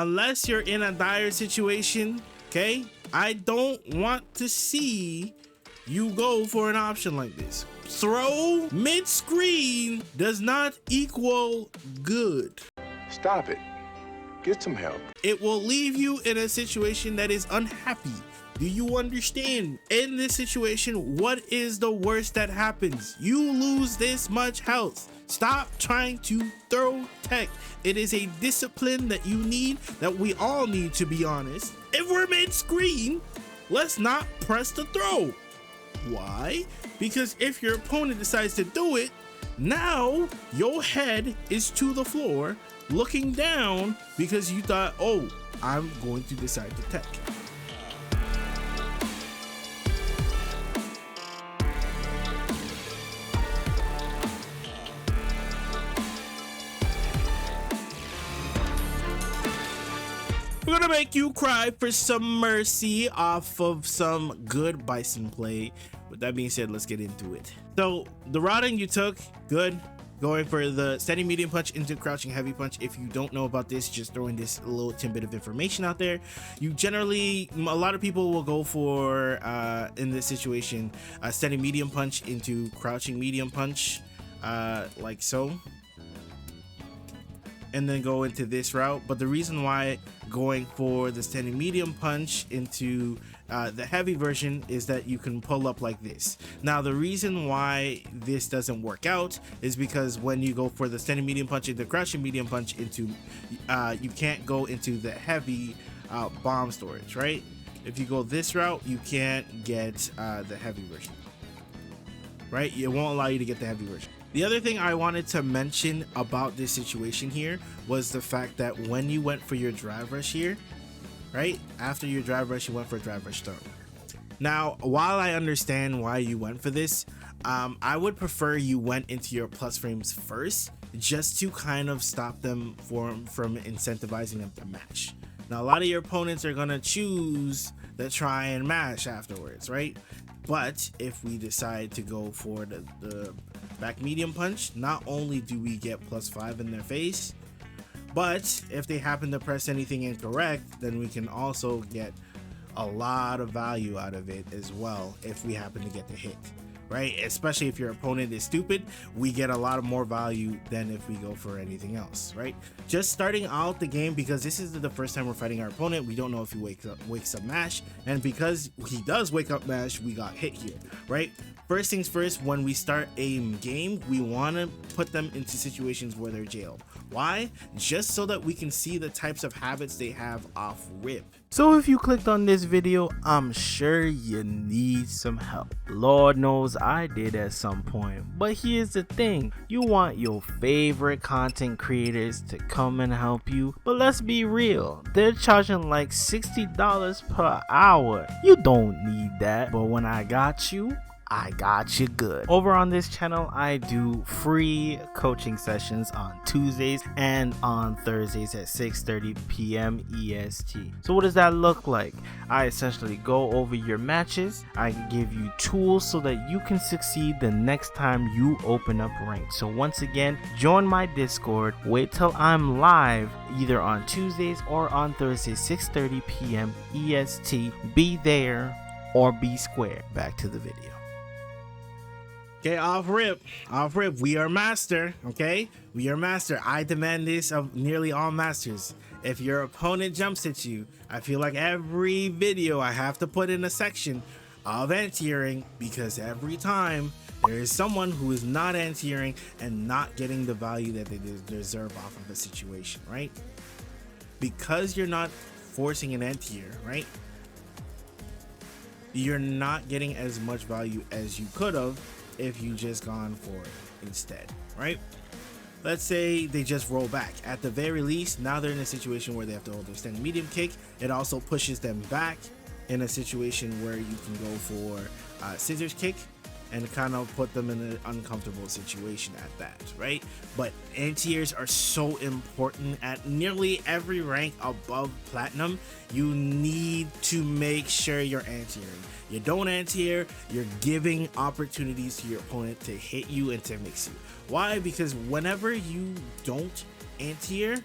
Unless you're in a dire situation, okay, I don't want to see you go for an option like this. Throw mid-screen does not equal good. Stop it. Get some help. It will leave you in a situation that is unhappy. Do you understand? In this situation, what is the worst that happens? You lose this much health. Stop trying to throw tech. It is a discipline that you need, that we all need, to be honest. If we're mid-screen, let's not press the throw. Why? Because if your opponent decides to do it, now your head is to the floor looking down because you thought, oh, I'm going to decide to tech. We're gonna make you cry for some mercy off of some good Bison play. With that being said, let's get into it. So the routing you took, good. Going for the steady medium punch into crouching heavy punch. If you don't know about this, just throwing this little tidbit of information out there. You generally, a lot of people will go for, in this situation, a steady medium punch into crouching medium punch, like so. And then go into this route. But the reason why going for the standing medium punch into the heavy version is that you can pull up like this. Now the reason why this doesn't work out is because when you go for the standing medium punch into crouching medium punch into you can't go into the heavy bomb storage, right? If you go this route, you can't get the heavy version, right? It won't allow you to get the heavy version. The other thing I wanted to mention about this situation here was the fact that when you went for your drive rush here, right? After your drive rush, you went for a drive rush throw. Now, while I understand why you went for this, I would prefer you went into your plus frames first, just to kind of stop them from incentivizing them to mash. Now, a lot of your opponents are gonna choose the try and mash afterwards, right? But if we decide to go for the back medium punch, not only do we get +5 in their face, but if they happen to press anything incorrect, then we can also get a lot of value out of it as well if we happen to get the hit, right? Especially if your opponent is stupid, we get a lot of more value than if we go for anything else, right? Just starting out the game, because this is the first time we're fighting our opponent, we don't know if he wakes up mash, and because he does wake up mash, we got hit here, right? First things first, when we start a game, we want to put them into situations where they're jailed. Why? Just so that we can see the types of habits they have off rip. So if you clicked on this video, I'm sure you need some help. Lord knows I did at some point. But here's the thing, you want your favorite content creators to come and help you, but let's be real, they're charging like $60 per hour. You don't need that, but when I got you good. Over on this channel, I do free coaching sessions on Tuesdays and on Thursdays at 6:30 p.m. EST. So what does that look like? I essentially go over your matches. I give you tools so that you can succeed the next time you open up rank. So once again, join my Discord. Wait till I'm live either on Tuesdays or on Thursdays, 6:30 p.m. EST. Be there or be square. Back to the video. Okay, off rip, we are master, okay? We are master. I demand this of nearly all masters. If your opponent jumps at you, I feel like every video I have to put in a section of anti-airing, because every time there is someone who is not anti-airing and not getting the value that they deserve off of a situation, right? Because you're not forcing an anti-air, right? You're not getting as much value as you could have if you just gone for it instead, right? Let's say they just roll back. At the very least, now they're in a situation where they have to hold their standing medium kick. It also pushes them back in a situation where you can go for scissors kick and kind of put them in an uncomfortable situation at that, right? But anti-airs are so important at nearly every rank above platinum. You need to make sure you're anti-airing. You don't anti-air, you're giving opportunities to your opponent to hit you and to mix you. Why? Because whenever you don't anti-air,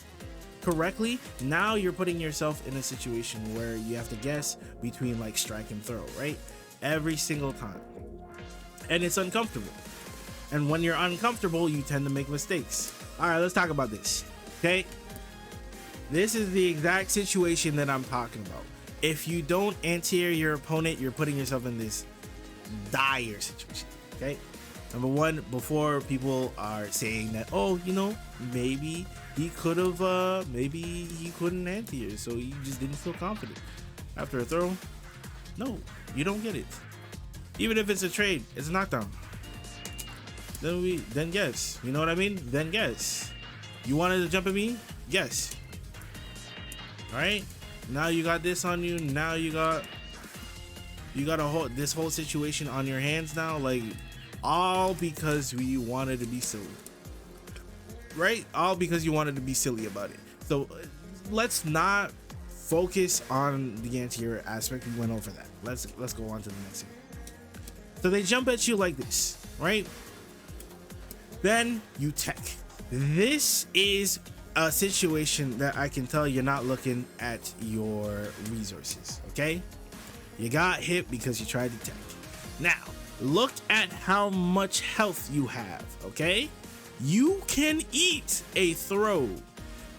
correctly, now you're putting yourself in a situation where you have to guess between like strike and throw, right? Every single time. And it's uncomfortable. And when you're uncomfortable, you tend to make mistakes. All right, let's talk about this. Okay. This is the exact situation that I'm talking about. If you don't anti-air your opponent, you're putting yourself in this dire situation. Okay. Number one, before people are saying that, oh, you know, maybe he could have, maybe he couldn't anti-air, so he just didn't feel confident after a throw. No, you don't get it. Even if it's a trade, it's a knockdown. Then guess. You know what I mean? Then guess. You wanted to jump at me? Yes. All right. Now you got this on you. Now you got this whole situation on your hands now, like all because we wanted to be silly, right? All because you wanted to be silly about it. So let's not focus on the anti-air aspect. We went over that. Let's go on to the next thing. So they jump at you like this, right? Then you tech. This is a situation that I can tell you're not looking at your resources, okay? You got hit because you tried to tech. Now, look at how much health you have, okay? You can eat a throw.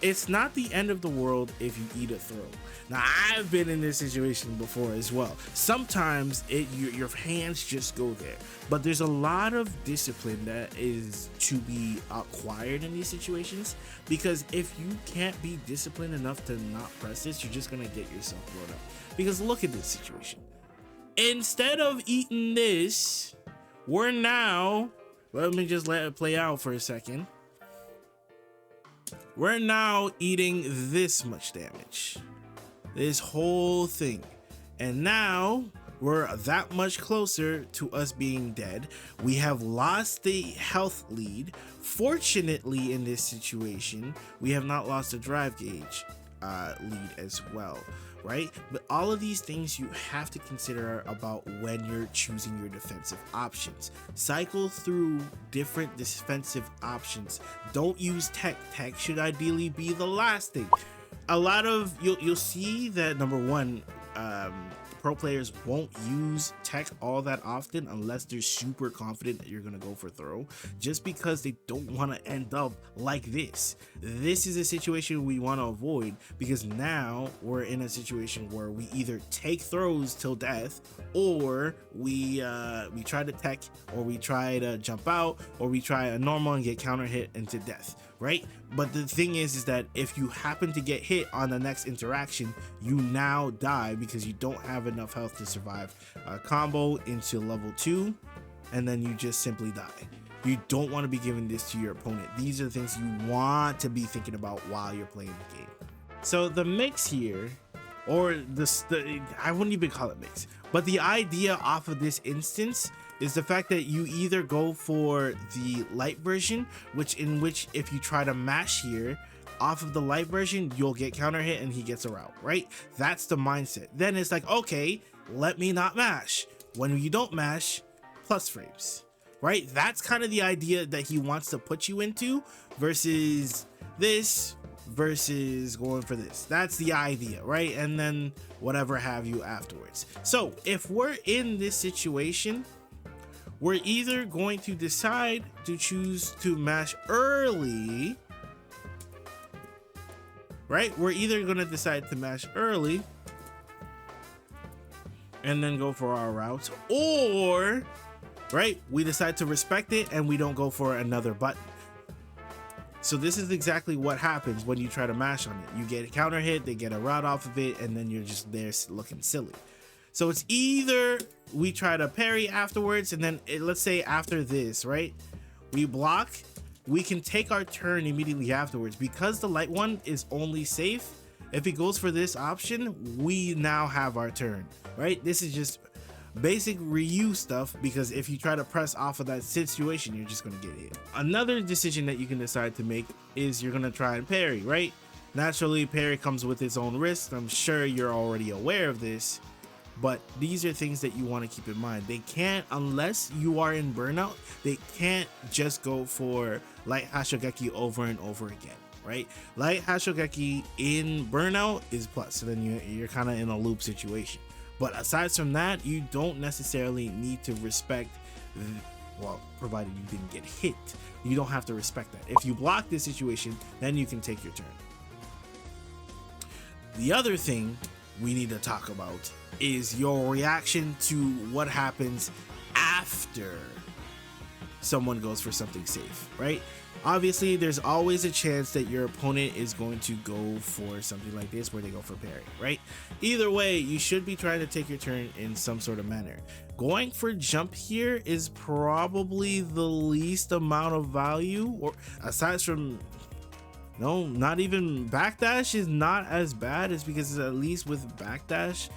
It's not the end of the world if you eat a throw. Now, I've been in this situation before as well. Sometimes your hands just go there, but there's a lot of discipline that is to be acquired in these situations, because if you can't be disciplined enough to not press this, you're just gonna get yourself blown up. Because look at this situation. Instead of eating this, we're now, let me just let it play out for a second. We're now eating this much damage. This whole thing. And now we're that much closer to us being dead. We have lost the health lead. Fortunately, in this situation, we have not lost the drive gauge lead as well, right? But all of these things you have to consider about when you're choosing your defensive options. Cycle through different defensive options. Don't use tech. Tech should ideally be the last thing. A lot of you'll see that number one, pro players won't use tech all that often unless they're super confident that you're gonna go for throw, just because they don't want to end up like this. This is a situation we want to avoid, because now we're in a situation where we either take throws till death, or we try to tech, or we try to jump out, or we try a normal and get counter hit into death, right? But the thing is that if you happen to get hit on the next interaction, you now die because you don't have enough health to survive a combo into level 2, and then you just simply die. You don't want to be giving this to your opponent. These are the things you want to be thinking about while you're playing the game. So the mix here, or I wouldn't even call it mix, but the idea off of this instance is the fact that you either go for the light version, which if you try to mash here off of the light version, you'll get counter hit and he gets a route, right? That's the mindset. Then it's like, okay, let me not mash. When you don't mash, plus frames, right? That's kind of the idea that he wants to put you into, versus this, versus going for this. That's the idea, right? And then whatever have you afterwards. So if we're in this situation, we're either going to decide to choose to mash early, right? We're either going to decide to mash early and then go for our routes, or, right, we decide to respect it and we don't go for another button. So this is exactly what happens when you try to mash on it. You get a counter hit, they get a route off of it, and then you're just there looking silly. So it's either we try to parry afterwards, and then let's say after this, right, we block, we can take our turn immediately afterwards. Because the light one is only safe, if he goes for this option, we now have our turn, right? This is just basic Ryu stuff, because if you try to press off of that situation, you're just gonna get hit. Another decision that you can decide to make is you're gonna try and parry, right? Naturally, parry comes with its own risks. I'm sure you're already aware of this, but these are things that you want to keep in mind. They can't, unless you are in burnout, they can't just go for light Hashogeki over and over again, right? Light Hashogeki in Burnout is plus, so then you're kind of in a loop situation. But aside from that, you don't necessarily need to respect, well, provided you didn't get hit, you don't have to respect that. If you block this situation, then you can take your turn. The other thing we need to talk about is your reaction to what happens after someone goes for something safe, right? Obviously, there's always a chance that your opponent is going to go for something like this where they go for parry, right? Either way, you should be trying to take your turn in some sort of manner. Going for jump here is probably the least amount of value, or aside from, no, not even backdash is not as bad, is because at least with backdash,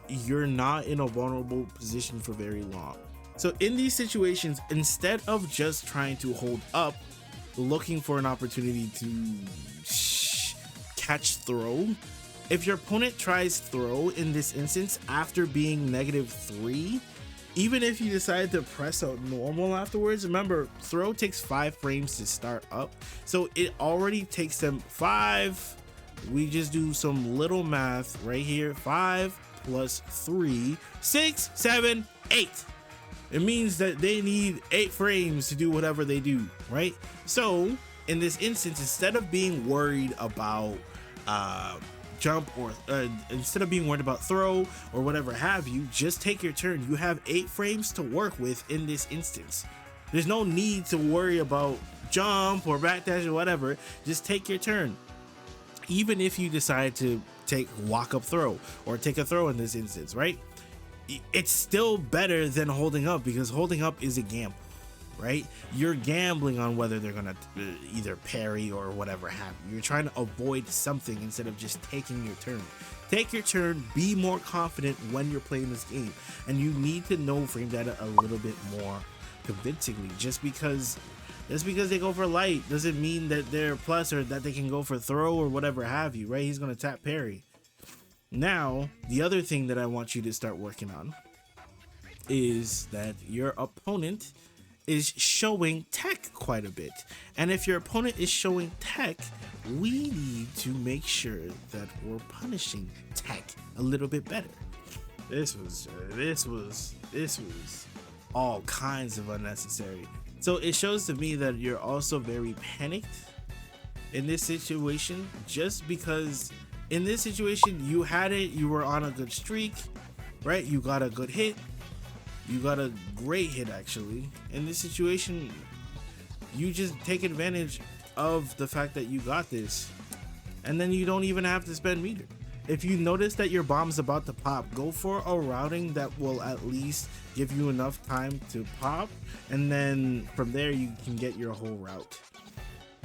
you're not in a vulnerable position for very long. So in these situations, instead of just trying to hold up, looking for an opportunity to catch throw, if your opponent tries throw in this instance after being -3, even if you decide to press out normal afterwards, remember, throw takes 5 frames to start up, so it already takes them 5. We just do some little math right here. 5 plus 3, 6, 7, 8. It means that they need 8 frames to do whatever they do, right? So in this instance, instead of being worried about jump, or instead of being worried about throw or whatever have you, just take your turn. You have 8 frames to work with in this instance. There's no need to worry about jump or backdash or whatever. Just take your turn. Even if you decide to take walk up throw or take a throw in this instance, right? It's still better than holding up, because holding up is a gamble, right? You're gambling on whether they're gonna either parry or whatever have you. You're trying to avoid something instead of just taking your turn. Take your turn, be more confident when you're playing this game, and you need to know frame data a little bit more convincingly. Just because they go for light doesn't mean that they're plus, or that they can go for throw or whatever have you, right? He's gonna tap parry. Now, the other thing that I want you to start working on is that your opponent is showing tech quite a bit. And if your opponent is showing tech, we need to make sure that we're punishing tech a little bit better. This was all kinds of unnecessary. So it shows to me that you're also very panicked in this situation, just because in this situation you had it, you were on a good streak, right? You got a good hit, you got a great hit actually. In this situation, you just take advantage of the fact that you got this, and then you don't even have to spend meter. If you notice that your bomb's about to pop, go for a routing that will at least give you enough time to pop, and then from there you can get your whole route,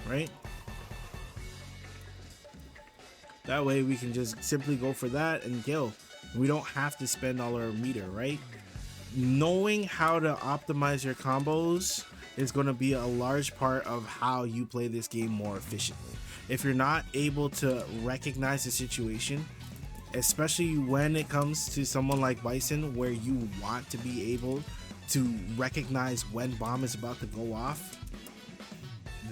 right? That way we can just simply go for that and kill. We don't have to spend all our meter, right? Knowing how to optimize your combos is going to be a large part of how you play this game more efficiently. If you're not able to recognize the situation, especially when it comes to someone like Bison, where you want to be able to recognize when bomb is about to go off,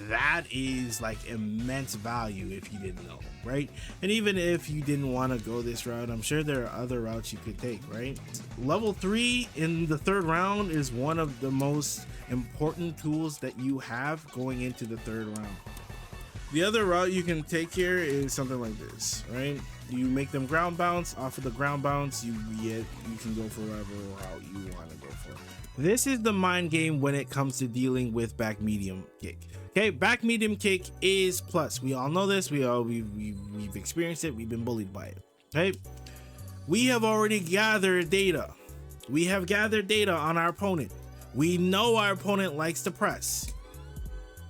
that is like immense value if you didn't know, right? And even if you didn't want to go this route, I'm sure there are other routes you could take, right? Level 3 in the 3rd round is one of the most important tools that you have going into the 3rd round. The other route you can take here is something like this, right? You make them ground bounce. Off of the ground bounce, you can go for whatever route you want to go for. This is the mind game when it comes to dealing with back medium kick. Okay, back medium kick is plus. We all know this. We've experienced it. We've been bullied by it. Okay, we have already gathered data. We have gathered data on our opponent. We know our opponent likes to press.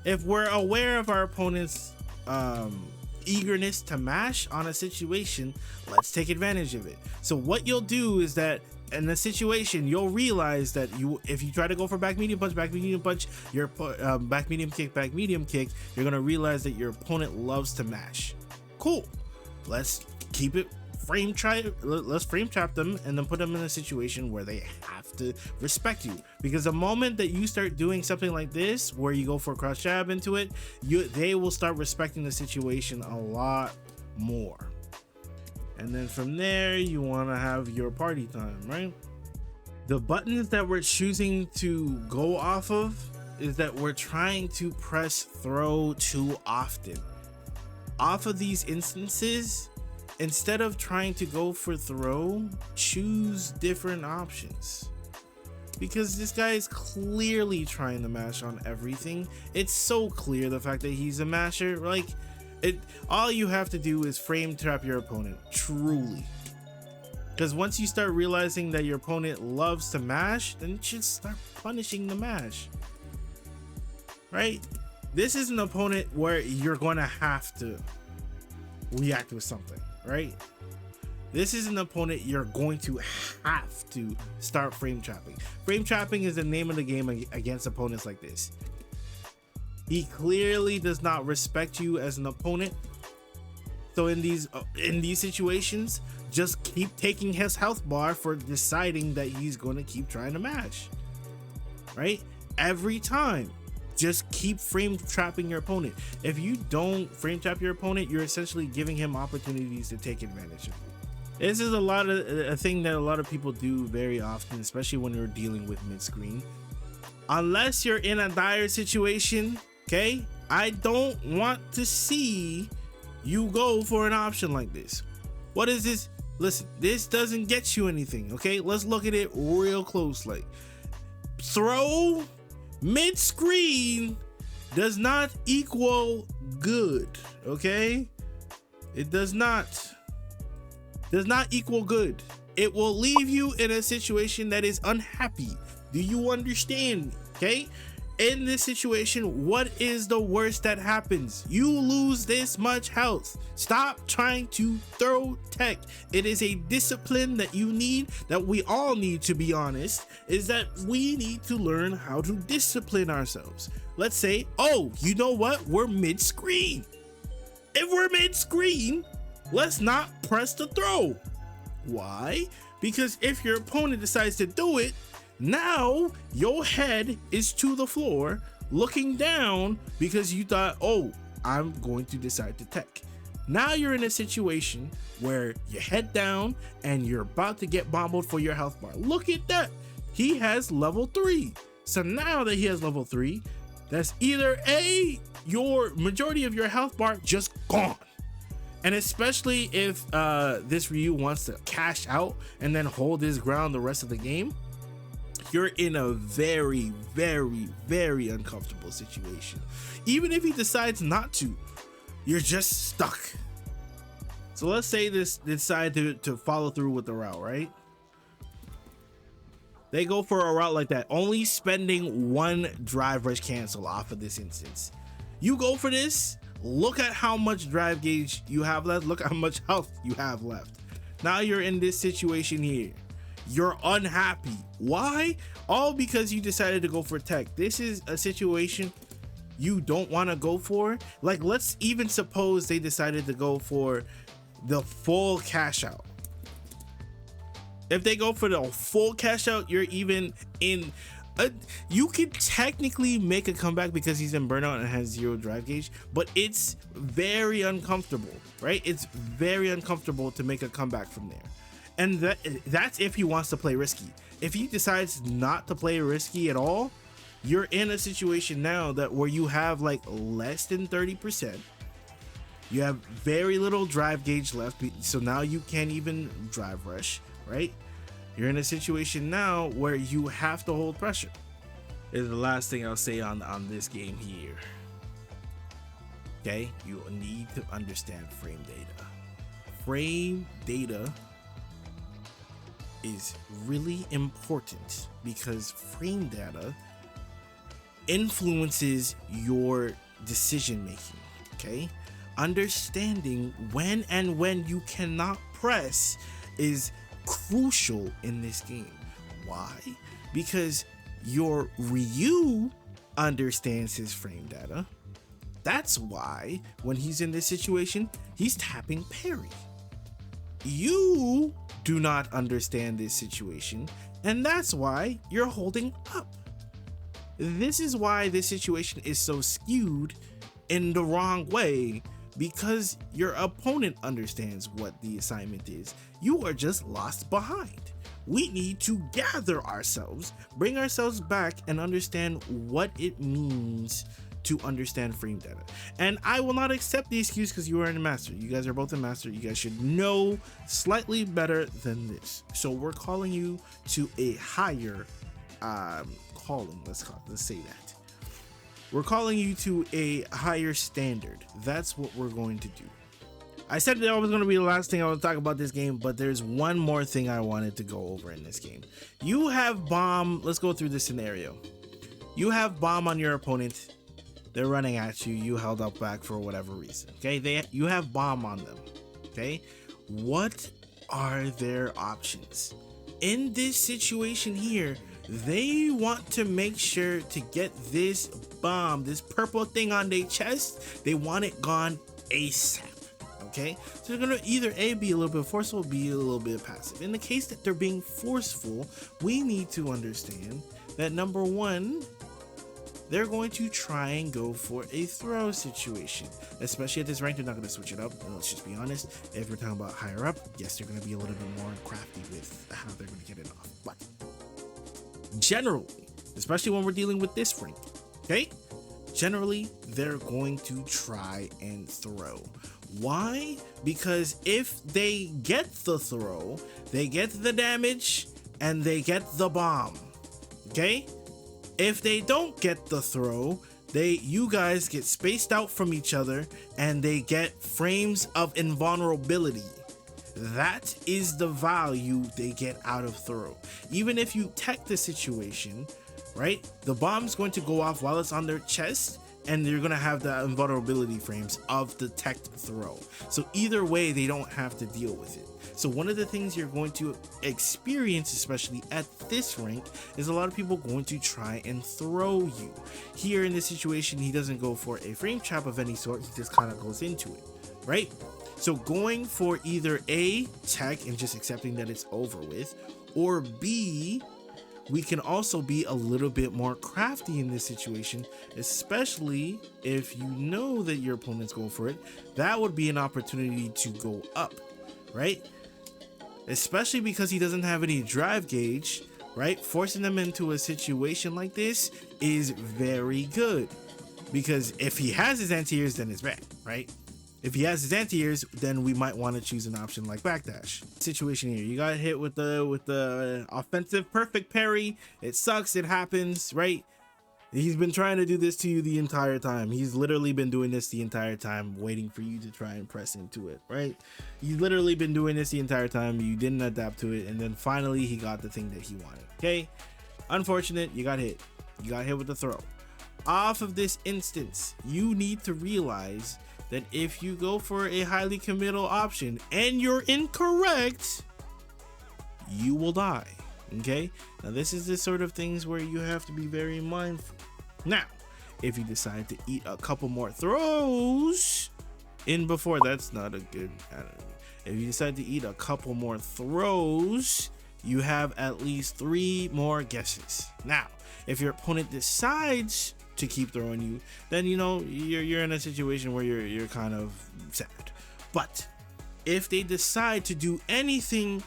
If we're aware of our opponent's eagerness to mash on a situation, let's take advantage of it. So what you'll do is that in a situation, you'll realize that if you try to go for back medium punch, your back medium kick, you're gonna realize that your opponent loves to mash. Cool. Let's keep it let's frame trap them and then put them in a situation where they have to respect you. Because the moment that you start doing something like this, where you go for a cross jab into it, they will start respecting the situation a lot more. And then from there, you want to have your party time, right? The buttons that we're choosing to go off of is that we're trying to press throw too often. Off of these instances, instead of trying to go for throw, choose different options. Because this guy is clearly trying to mash on everything. It's so clear the fact that he's a masher. Like, all you have to do is frame trap your opponent, truly. Because once you start realizing that your opponent loves to mash, then you should start punishing the mash. Right? This is an opponent where you're going to have to react with something, right? This is an opponent you're going to have to start frame trapping. Frame trapping is the name of the game against opponents like this. He clearly does not respect you as an opponent. So in these situations, just keep taking his health bar for deciding that he's going to keep trying to mash, right? Every time. Just keep frame trapping your opponent. If you don't frame trap your opponent, you're essentially giving him opportunities to take advantage of you. This is a thing that a lot of people do very often, especially when they're dealing with mid-screen. Unless you're in a dire situation, okay? I don't want to see you go for an option like this. What is this? Listen, this doesn't get you anything, okay? Let's look at it real close. Like, throw mid-screen does not equal good, okay? It does not equal good. It will leave you in a situation that is unhappy. Do you understand? Okay, in this situation, what is the worst that happens? You lose this much health. Stop trying to throw tech. It is a discipline that you need, that we all need, to be honest, is that we need to learn how to discipline ourselves. Let's say, oh, you know what? We're mid-screen. If we're mid-screen, let's not press the throw. Why? Because if your opponent decides to do it, now your head is to the floor looking down because you thought, oh, I'm going to decide to tech. Now you're in a situation where you head down and you're about to get bombled for your health bar. Look at that. He has level 3. So now that he has level 3, that's either A, your majority of your health bar just gone. And especially if this Ryu wants to cash out and then hold his ground the rest of the game, you're in a very, very, very uncomfortable situation. Even if he decides not to, you're just stuck. So let's say they decide to follow through with the route, right? They go for a route like that, only spending 1 drive rush cancel off of this instance. You go for this, look at how much drive gauge you have left, look at how much health you have left. Now you're in this situation here. You're unhappy. Why? All because you decided to go for tech. This is a situation you don't want to go for. Like, let's even suppose they decided to go for the full cash out. If they go for the full cash out, you're even in you could technically make a comeback because he's in burnout and has 0 drive gauge, but it's very uncomfortable, right? It's very uncomfortable to make a comeback from there. And that's if he wants to play risky. If he decides not to play risky at all, you're in a situation now that where you have like less than 30%. You have very little drive gauge left, so now you can't even drive rush, right? You're in a situation now where you have to hold pressure. Is the last thing I'll say on this game here. Okay, you need to understand frame data. Frame data is really important because frame data influences your decision making. Okay, understanding when you cannot press is crucial in this game. Why? Because your Ryu understands his frame data. That's why when he's in this situation, he's tapping parry. You do not understand this situation, and that's why you're holding up. This is why this situation is so skewed in the wrong way, because your opponent understands what the assignment is. You are just lost behind. We need to gather ourselves, bring ourselves back, and understand what it means to understand frame data. And I will not accept the excuse because you are a master. You guys are both a master. You guys should know slightly better than this. So we're calling you to a higher calling. Let's say that. We're calling you to a higher standard. That's what we're going to do. I said that was going to be the last thing I would talk about this game, but there's one more thing I wanted to go over in this game. You have bomb. Let's go through this scenario. You have bomb on your opponent. They're running at you. You held up back for whatever reason. Okay, you have bomb on them. Okay, what are their options in this situation here? They want to make sure to get this bomb, this purple thing on their chest. They want it gone ASAP. Okay, so they're gonna either A, be a little bit forceful, B, a little bit passive. In the case that they're being forceful, we need to understand that number one, they're going to try and go for a throw situation, especially at this rank. They're not going to switch it up. And let's just be honest, if we're talking about higher up, yes, they're going to be a little bit more crafty with how they're going to get it off. But generally, especially when we're dealing with this rank, okay, generally they're going to try and throw. Why? Because if they get the throw, they get the damage and they get the bomb. Okay, if they don't get the throw, you guys get spaced out from each other and they get frames of invulnerability. That is the value they get out of throw. Even if you tech the situation, right, the bomb's going to go off while it's on their chest, and you're going to have the invulnerability frames of the tech throw. So either way, they don't have to deal with it. So one of the things you're going to experience, especially at this rank, is a lot of people going to try and throw you. Here in this situation, he doesn't go for a frame trap of any sort. He just kind of goes into it, right? So going for either A, tech and just accepting that it's over with, or B, we can also be a little bit more crafty in this situation, especially if you know that your opponent's going for it. That would be an opportunity to go up, right? Especially because he doesn't have any drive gauge, right? Forcing them into a situation like this is very good, because if he has his anti-airs, then it's bad, right? If he has his anti-airs, then we might want to choose an option like backdash. Situation here, you got hit with the offensive perfect parry. It sucks, it happens, right? He's been trying to do this to you the entire time. He's literally been doing this the entire time, waiting for you to try and press into it, right? He's literally been doing this the entire time. You didn't adapt to it, and then finally he got the thing that he wanted. Okay, unfortunate, you got hit. You got hit with the throw. Off of this instance, you need to realize that if you go for a highly committal option and you're incorrect, you will die. Okay, now this is the sort of things where you have to be very mindful. Now, if you decide to eat a couple more throws in before, that's not a good, if you decide to eat a couple more throws, you have at least 3 more guesses. Now, if your opponent decides to keep throwing you, then you know you're in a situation where you're kind of sad. But if they decide to do anything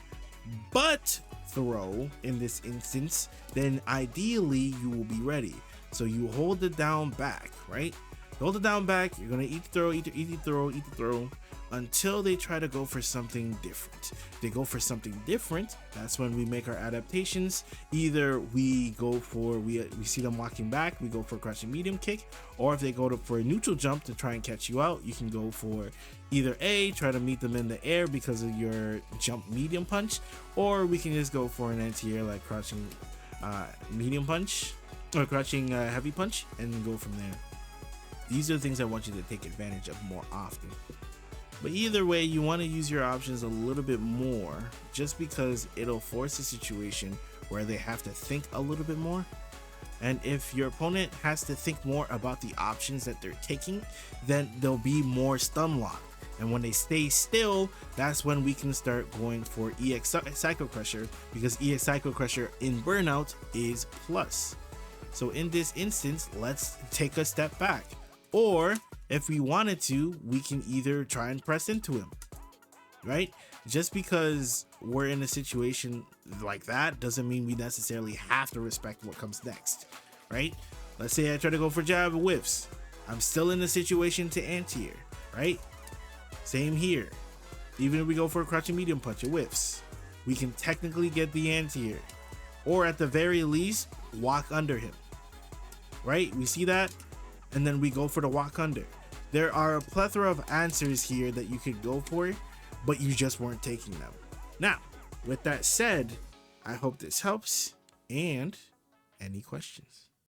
but throw in this instance, then ideally you will be ready. So you hold it down back, right? Hold it down back. You're gonna eat the throw, eat the throw until they try to go for something different. If they go for something different, that's when we make our adaptations. Either we go for, we see them walking back, we go for a crouching medium kick, or if they go for a neutral jump to try and catch you out, you can go for either A, try to meet them in the air because of your jump medium punch, or we can just go for an anti-air like crouching medium punch or crouching heavy punch and go from there. These are the things I want you to take advantage of more often. But either way, you want to use your options a little bit more, just because it'll force a situation where they have to think a little bit more. And if your opponent has to think more about the options that they're taking, then there'll be more stun lock. And when they stay still, that's when we can start going for EX Psycho Crusher, because EX Psycho Crusher in Burnout is plus. So in this instance, let's take a step back. Or if we wanted to, we can either try and press into him, right? Just because we're in a situation like that doesn't mean we necessarily have to respect what comes next, right? Let's say I try to go for jab whiffs. I'm still in the situation to anti-air, right? Same here. Even if we go for a crouching medium punch, it whiffs. We can technically get the anti-air, or at the very least, walk under him, right? We see that, and then we go for the walk under. There are a plethora of answers here that you could go for, but you just weren't taking them. Now, with that said, I hope this helps, and any questions?